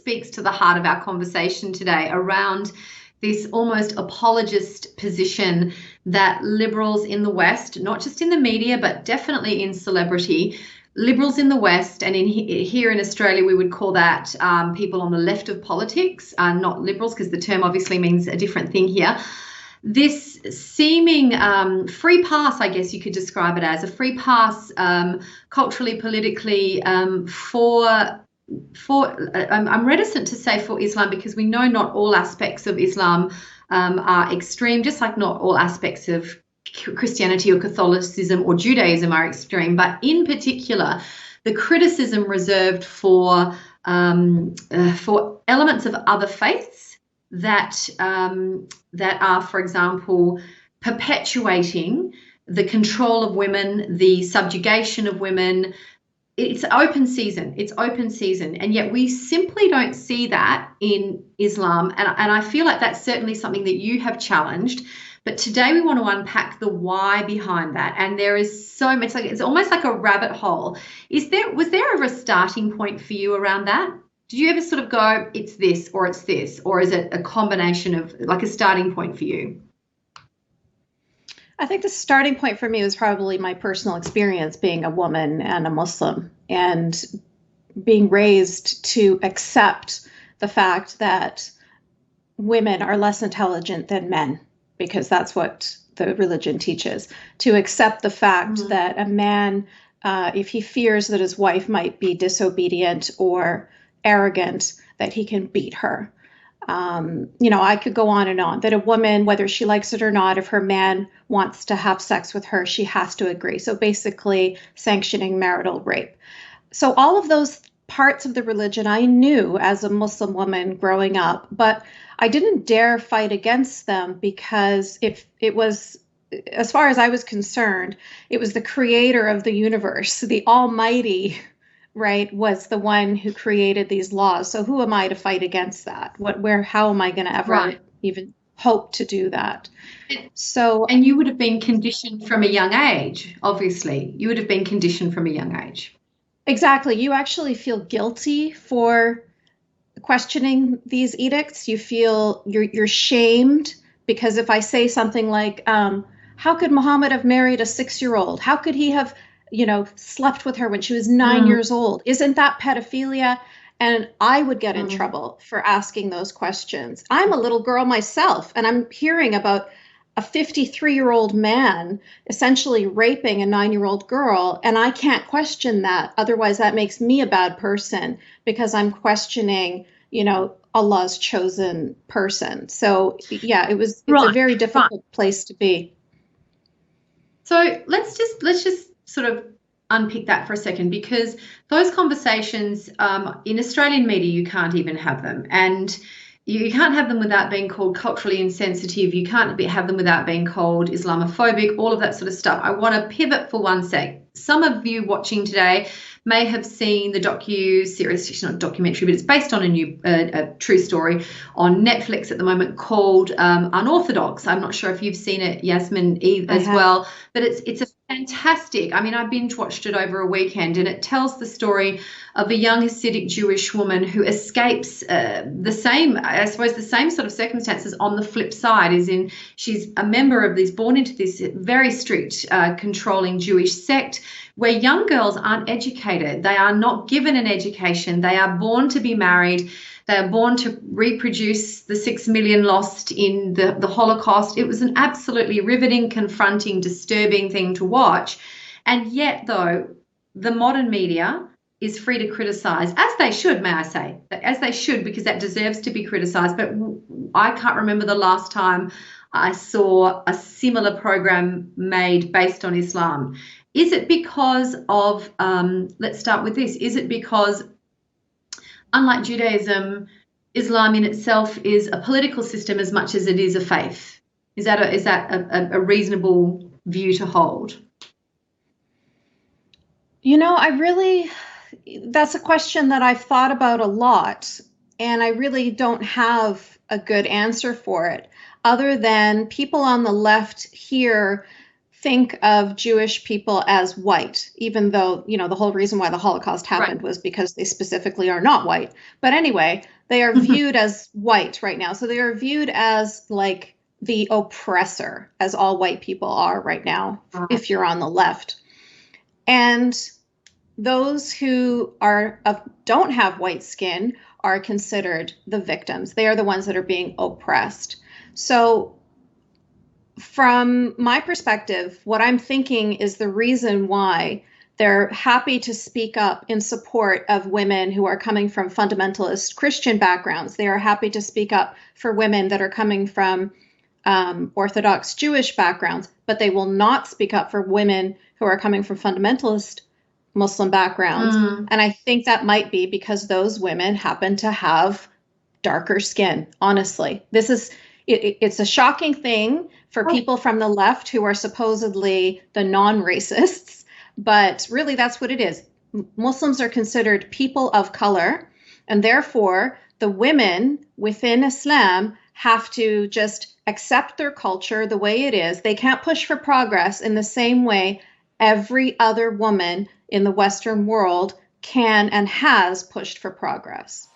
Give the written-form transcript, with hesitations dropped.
speaks to the heart of our conversation today around this almost apologist position that liberals in the West, not just in the media, but definitely in celebrity, liberals in the West, and here in Australia, we would call that people on the left of politics, not liberals, because the term obviously means a different thing here. This seeming free pass, I guess you could describe it as a free pass, culturally, politically, I'm reticent to say for Islam, because we know not all aspects of Islam are extreme, just like not all aspects of Christianity or Catholicism or Judaism are extreme, but in particular, the criticism reserved for elements of other faiths that are, for example, perpetuating the control of women, the subjugation of women. It's open season. It's open season. And yet we simply don't see that in Islam. And I feel like that's certainly something that you have challenged. But today we want to unpack the why behind that. And there is so much, like it's almost like a rabbit hole. Was there ever a starting point for you around that? Did you ever sort of go, it's this, or is it a combination of like a starting point for you? I think the starting point for me was probably my personal experience being a woman and a Muslim, and being raised to accept the fact that women are less intelligent than men, because that's what the religion teaches. To accept the fact that a man, if he fears that his wife might be disobedient or arrogant, that he can beat her. I could go on and on, that a woman, whether she likes it or not, if her man wants to have sex with her, she has to agree. So basically sanctioning marital rape. So all of those parts of the religion I knew as a Muslim woman growing up, but I didn't dare fight against them, because if it was, as far as I was concerned, it was the creator of the universe, the Almighty, right, was the one who created these laws. So who am I to fight against that? How am I going to ever even hope to do that? And you would have been conditioned from a young age, obviously. You would have been conditioned from a young age. Exactly. You actually feel guilty for questioning these edicts. You feel you're shamed, because if I say something like, how could Muhammad have married a 6-year-old? How could he have slept with her when she was 9 years old? Isn't that pedophilia? And I would get in trouble for asking those questions. I'm a little girl myself, and I'm hearing about a 53-year-old man essentially raping a 9-year-old girl, and I can't question that. Otherwise, that makes me a bad person, because I'm questioning, Allah's chosen person. So yeah, it's a very difficult place to be. So let's just sort of unpick that for a second, because those conversations in Australian media, you can't even have them. And you can't have them without being called culturally insensitive. You can't have them without being called Islamophobic, all of that sort of stuff. I want to pivot for one sec. Some of you watching today may have seen the docu-series, it's not a documentary, but it's based on a true story on Netflix at the moment called Unorthodox. I'm not sure if you've seen it, Yasmine, as well, but it's a fantastic. I mean, I binge watched it over a weekend, and it tells the story of a young Hasidic Jewish woman who escapes the same sort of circumstances on the flip side, as in she's a member of this, born into this very strict, controlling Jewish sect where young girls aren't educated. They are not given an education. They are born to be married. They are born to reproduce the 6 million lost in the Holocaust. It was an absolutely riveting, confronting, disturbing thing to watch. And yet, though, the modern media is free to criticize, as they should, may I say, as they should, because that deserves to be criticized. But I can't remember the last time I saw a similar program made based on Islam. Is it because of, let's start with this, is it because, unlike Judaism, Islam in itself is a political system as much as it is a faith? Is that a reasonable view to hold? That's a question that I've thought about a lot, and I really don't have a good answer for it, other than people on the left here think of Jewish people as white, even though, the whole reason why the Holocaust happened was because they specifically are not white. But anyway, they are viewed as white right now. So they are viewed as like the oppressor, as all white people are right now, if you're on the left. And those who don't have white skin are considered the victims. They are the ones that are being oppressed. So from my perspective, what I'm thinking is the reason why they're happy to speak up in support of women who are coming from fundamentalist Christian backgrounds. They are happy to speak up for women that are coming from Orthodox Jewish backgrounds, but they will not speak up for women who are coming from fundamentalist Muslim backgrounds. And I think that might be because those women happen to have darker skin. Honestly, it's a shocking thing for people from the left who are supposedly the non-racists, but really that's what it is. Muslims are considered people of color, and therefore the women within Islam have to just accept their culture the way it is. They can't push for progress in the same way every other woman in the Western world can and has pushed for progress.